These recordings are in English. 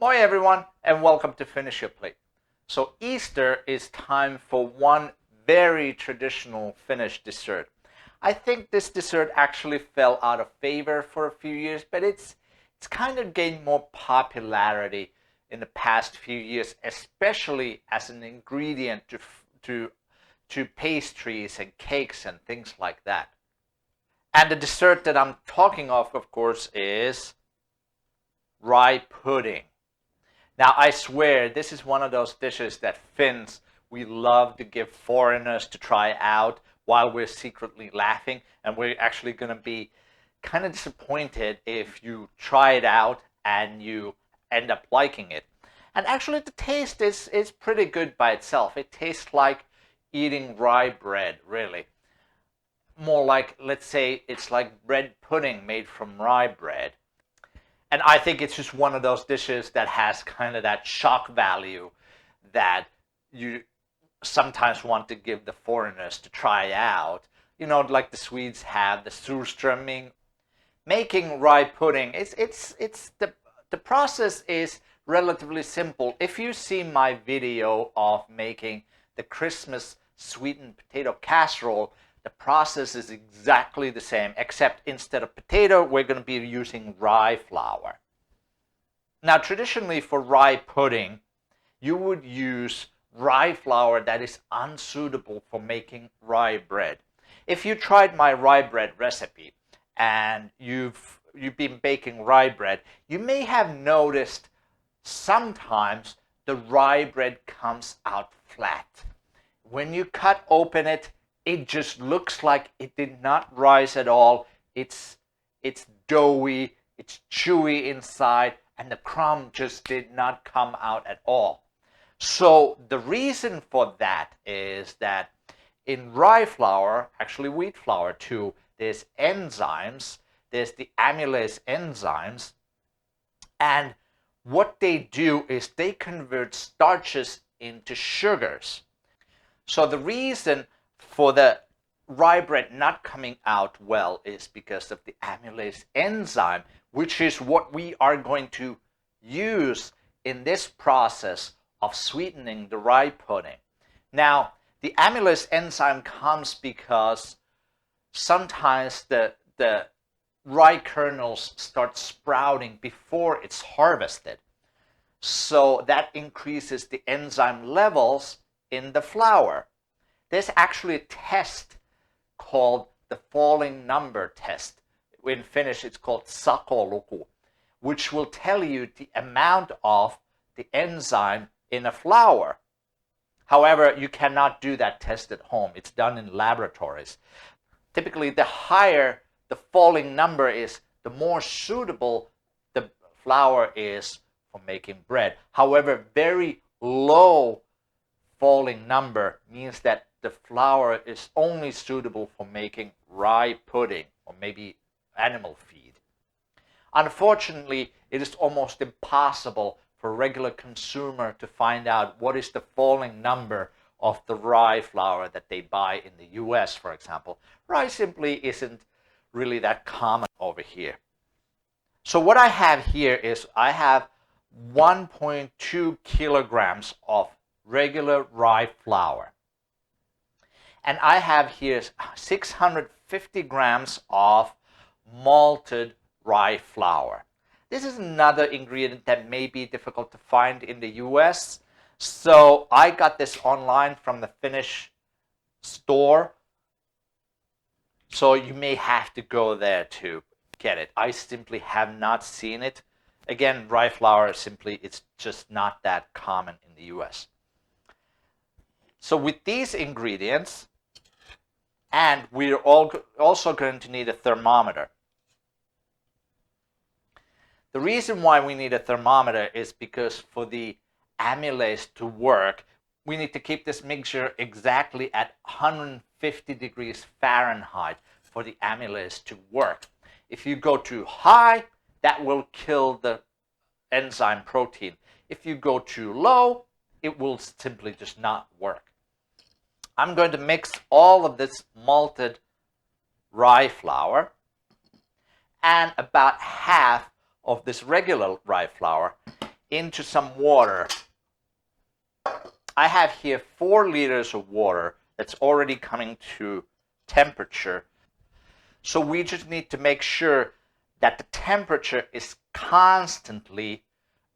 Moi everyone, and welcome to Finish Your Plate. So Easter is time for one very traditional Finnish dessert. I think this dessert actually fell out of favor for a few years, but it's kind of gained more popularity in the past few years, especially as an ingredient to pastries and cakes and things like that. And the dessert that I'm talking of course, is rye pudding. Now, I swear, this is one of those dishes that Finns, we love to give foreigners to try out while we're secretly laughing. And we're actually going to be kind of disappointed if you try it out and you end up liking it. And actually, the taste is pretty good by itself. It tastes like eating rye bread, really. More like, let's say, it's like bread pudding made from rye bread. And I think it's just one of those dishes that has kind of that shock value that you sometimes want to give the foreigners to try out. You know, like the Swedes have the surströmming. Making rye pudding, the process is relatively simple. If you see my video of making the Christmas sweetened potato casserole, the process is exactly the same, except instead of potato, we're going to be using rye flour. Now, traditionally for rye pudding, you would use rye flour that is unsuitable for making rye bread. If you tried my rye bread recipe and you've been baking rye bread, you may have noticed sometimes the rye bread comes out flat. When you cut open it, it just looks like it did not rise at all. It's doughy, it's chewy inside, and the crumb just did not come out at all. So the reason for that is that in rye flour, actually wheat flour too, there's enzymes, there's the amylase enzymes, and what they do is they convert starches into sugars. So the reason for the rye bread not coming out well is because of the amylase enzyme, which is what we are going to use in this process of sweetening the rye pudding. Now, the amylase enzyme comes because sometimes the rye kernels start sprouting before it's harvested. So that increases the enzyme levels in the flour. There's actually a test called the falling number test. In Finnish, it's called sakoluku, which will tell you the amount of the enzyme in a flour. However, you cannot do that test at home. It's done in laboratories. Typically, the higher the falling number is, the more suitable the flour is for making bread. However, very low falling number means that the flour is only suitable for making rye pudding or maybe animal feed. Unfortunately, it is almost impossible for a regular consumer to find out what is the falling number of the rye flour that they buy in the US, for example. Rye simply isn't really that common over here. So what I have here is I have 1.2 kilograms of regular rye flour. And I have here 650 grams of malted rye flour. This is another ingredient that may be difficult to find in the US. So I got this online from the Finnish store. So you may have to go there to get it. I simply have not seen it. Again, rye flour simply, it's just not that common in the US. So with these ingredients, and we're also going to need a thermometer. The reason why we need a thermometer is because for the amylase to work, we need to keep this mixture exactly at 150 degrees Fahrenheit for the amylase to work. If you go too high, that will kill the enzyme protein. If you go too low, it will simply just not work. I'm going to mix all of this malted rye flour and about half of this regular rye flour into some water. I have here 4 liters of water that's already coming to temperature. So we just need to make sure that the temperature is constantly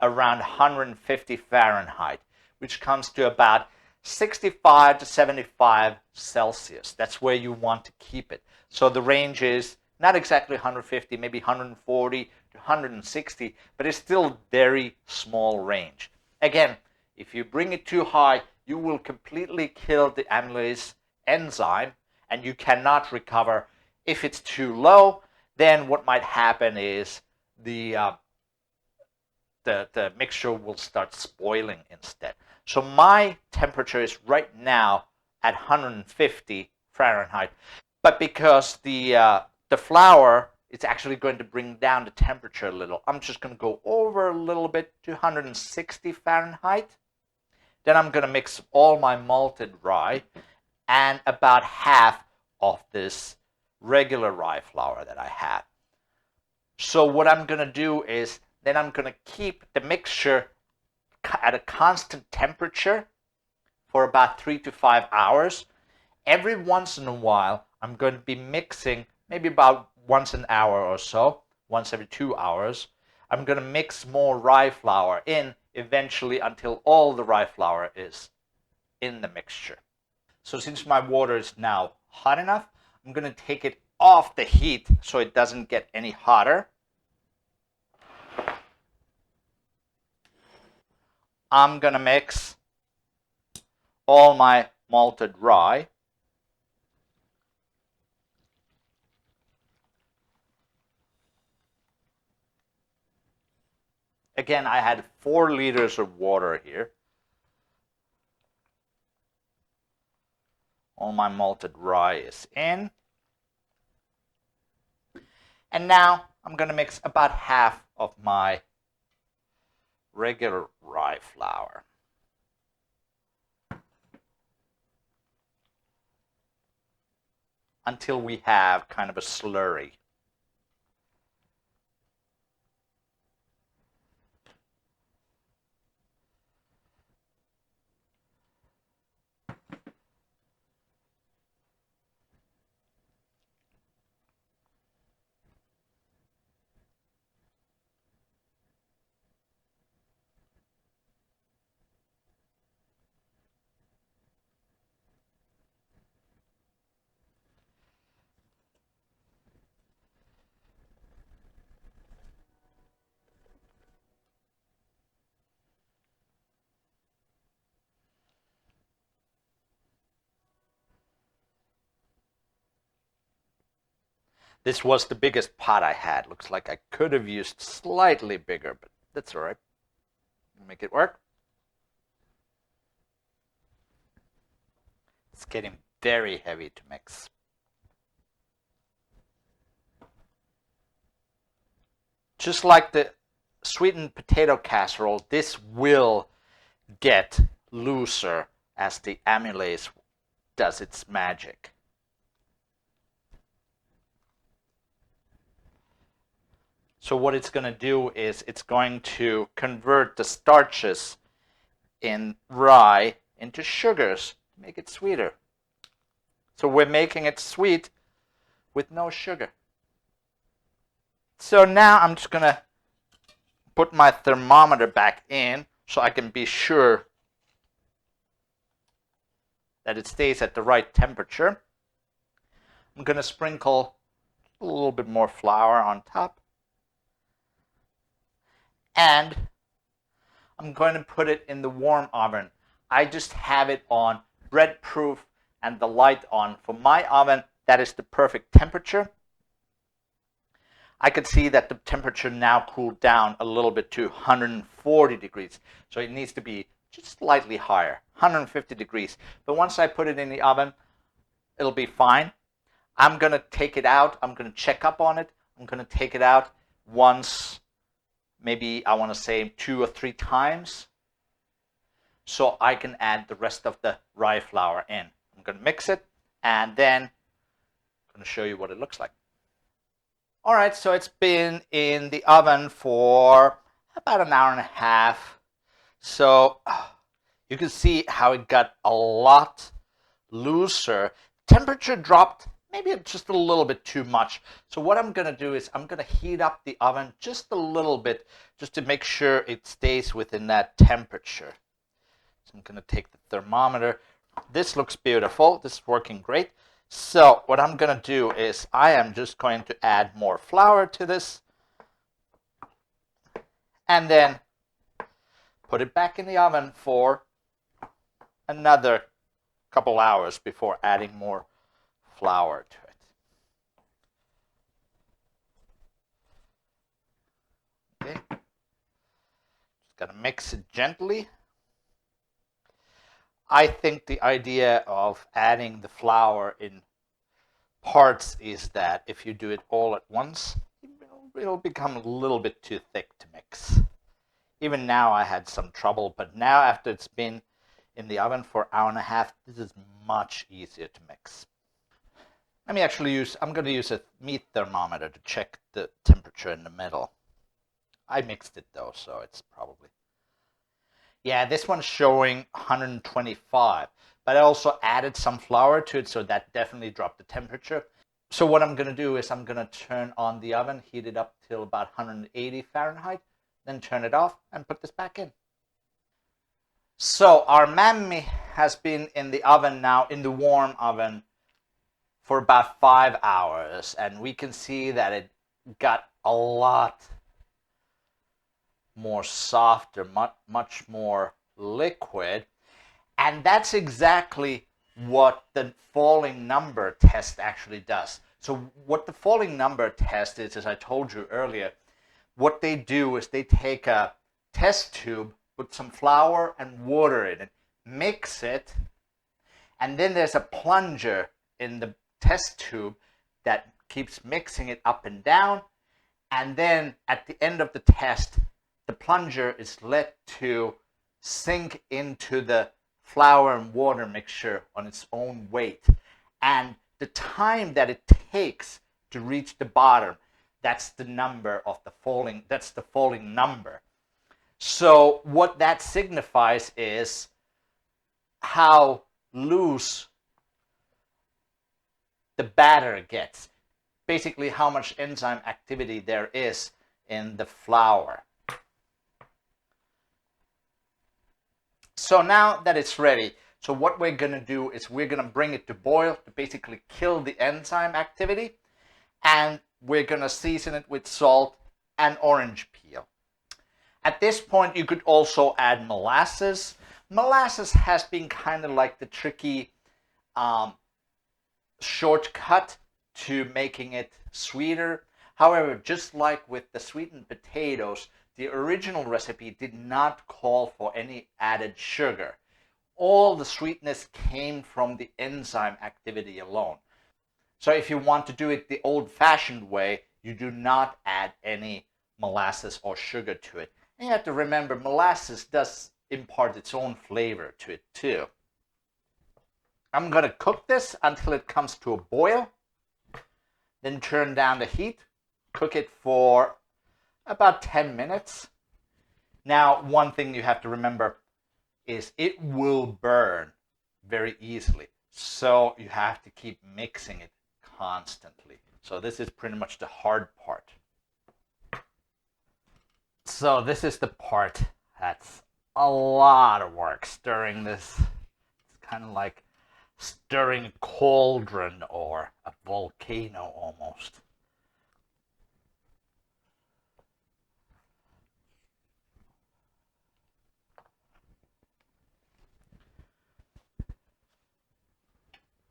around 150 Fahrenheit, which comes to about 65 to 75 Celsius. That's where you want to keep it. So the range is not exactly 150, maybe 140 to 160, but it's still very small range. Again, if you bring it too high, you will completely kill the amylase enzyme and you cannot recover. If it's too low, then what might happen is the mixture will start spoiling instead. So my temperature is right now at 150 Fahrenheit, but because the flour is actually going to bring down the temperature a little, I'm just going to go over a little bit to 160 Fahrenheit. Then I'm going to mix all my malted rye and about half of this regular rye flour that I have. So what I'm going to do is then I'm going to keep the mixture at a constant temperature for about 3 to 5 hours. Every once in a while, I'm going to be mixing maybe about once an hour or so, once every 2 hours. I'm going to mix more rye flour in eventually until all the rye flour is in the mixture. So since my water is now hot enough, I'm going to take it off the heat so it doesn't get any hotter. I'm going to mix all my malted rye. Again, I had 4 liters of water here. All my malted rye is in. And now I'm going to mix about half of my regular rye flour. Until we have kind of a slurry. This was the biggest pot I had. Looks like I could have used slightly bigger, but that's all right. Make it work. It's getting very heavy to mix. Just like the sweetened potato casserole, this will get looser as the amylase does its magic. So what it's going to do is it's going to convert the starches in rye into sugars to make it sweeter. So we're making it sweet with no sugar. So now I'm just going to put my thermometer back in so I can be sure that it stays at the right temperature. I'm going to sprinkle a little bit more flour on top. And I'm going to put it in the warm oven. I just have it on bread proof and the light on. For my oven, that is the perfect temperature. I can see that the temperature now cooled down a little bit to 140 degrees. So it needs to be just slightly higher, 150 degrees. But once I put it in the oven, it'll be fine. I'm going to take it out. I'm going to check up on it. I'm going to take it out once, maybe I want to say 2 or 3 times, so I can add the rest of the rye flour in. I'm going to mix it, and then I'm going to show you what it looks like. All right, so it's been in the oven for about an hour and a half. So you can see how it got a lot looser. Temperature dropped maybe just a little bit too much. So what I'm going to do is I'm going to heat up the oven just a little bit just to make sure it stays within that temperature. So I'm going to take the thermometer. This looks beautiful. This is working great. So what I'm going to do is I am just going to add more flour to this and then put it back in the oven for another couple hours before adding more flour to it. Okay. Just got to mix it gently. I think the idea of adding the flour in parts is that if you do it all at once, it'll become a little bit too thick to mix. Even now I had some trouble, but now after it's been in the oven for an hour and a half, this is much easier to mix. I'm going to use a meat thermometer to check the temperature in the middle. I mixed it though, so it's probably... Yeah, this one's showing 125, but I also added some flour to it, so that definitely dropped the temperature. So what I'm going to do is I'm going to turn on the oven, heat it up till about 180 Fahrenheit, then turn it off and put this back in. So our Mämmi has been in the oven now, in the warm oven, for about 5 hours, and we can see that it got a lot more softer, much more liquid. And that's exactly what the falling number test actually does. So what the falling number test is, as I told you earlier, what they do is they take a test tube, put some flour and water in it, mix it, and then there's a plunger in the test tube that keeps mixing it up and down. And then at the end of the test, the plunger is let to sink into the flour and water mixture on its own weight. And the time that it takes to reach the bottom, that's the number of the falling, that's the falling number. So what that signifies is how loose the batter gets. Basically how much enzyme activity there is in the flour. So now that it's ready, so what we're going to do is we're going to bring it to boil to basically kill the enzyme activity, and we're going to season it with salt and orange peel. At this point, you could also add molasses. Molasses has been kind of like the tricky shortcut to making it sweeter. However, just like with the sweetened potatoes, the original recipe did not call for any added sugar. All the sweetness came from the enzyme activity alone. So if you want to do it the old-fashioned way, you do not add any molasses or sugar to it. And you have to remember, molasses does impart its own flavor to it too. I'm going to cook this until it comes to a boil, then turn down the heat, cook it for about 10 minutes. Now, one thing you have to remember is it will burn very easily. So you have to keep mixing it constantly. So this is pretty much the hard part. So this is the part that's a lot of work, stirring this. It's kind of like stirring a cauldron or a volcano almost.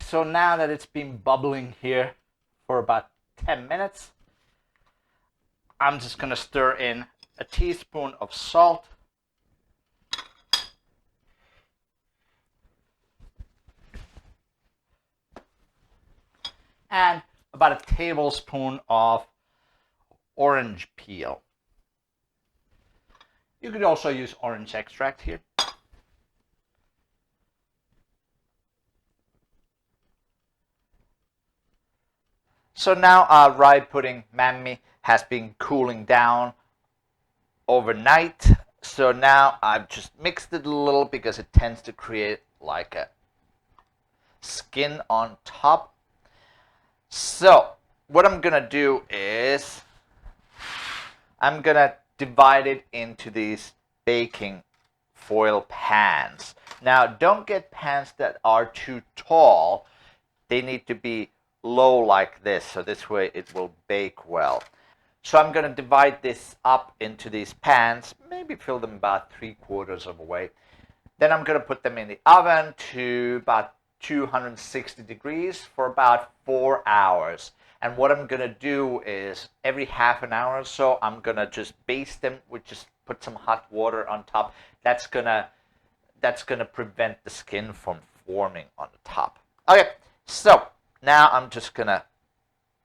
So now that it's been bubbling here for about 10 minutes, I'm just going to stir in a teaspoon of salt, and about a tablespoon of orange peel. You could also use orange extract here. So now our rye pudding Mämmi has been cooling down overnight. So now I've just mixed it a little because it tends to create like a skin on top. So what I'm gonna do is I'm gonna divide it into these baking foil pans. Now don't get pans that are too tall. They need to be low like this, so this way it will bake well. So I'm going to divide this up into these pans, maybe fill them about 3/4 of a way. Then I'm going to put them in the oven to about 260 degrees for about 4 hours. And what I'm going to do is every half an hour or so, I'm going to just baste them with just put some hot water on top. That's going to prevent the skin from forming on the top. Okay, so now I'm just going to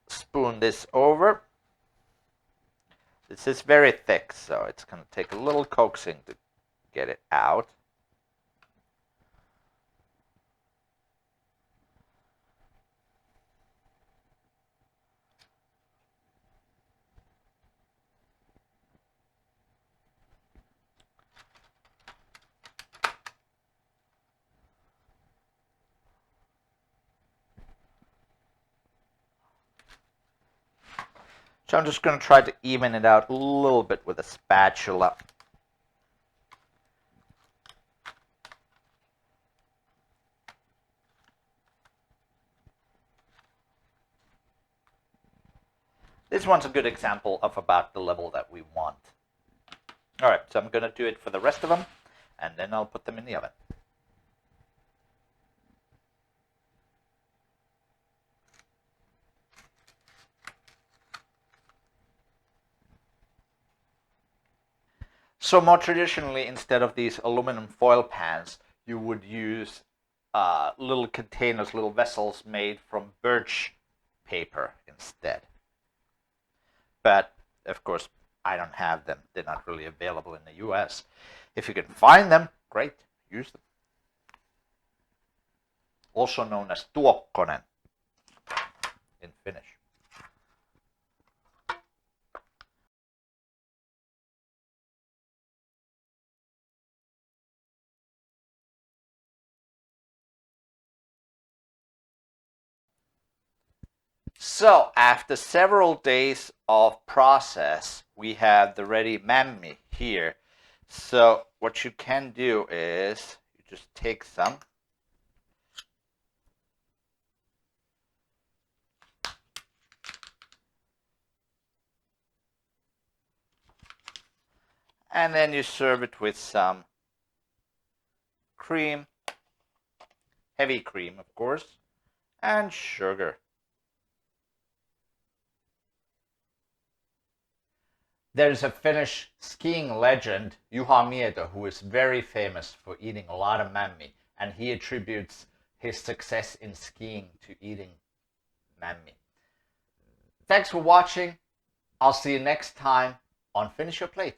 spoon this over. This is very thick, so it's going to take a little coaxing to get it out. So I'm just going to try to even it out a little bit with a spatula. This one's a good example of about the level that we want. All right, so I'm going to do it for the rest of them, and then I'll put them in the oven. So more traditionally, instead of these aluminum foil pans, you would use little containers, little vessels made from birch paper instead. But of course, I don't have them. They're not really available in the US. If you can find them, great, use them. Also known as tuokkonen in Finnish. So after several days of process, we have the ready Mämmi here. So what you can do is you just take some. And then you serve it with some cream, heavy cream of course, and sugar. There's a Finnish skiing legend, Juha Mieto, who is very famous for eating a lot of Mämmi, and he attributes his success in skiing to eating Mämmi. Thanks for watching. I'll see you next time on Finish Your Plate.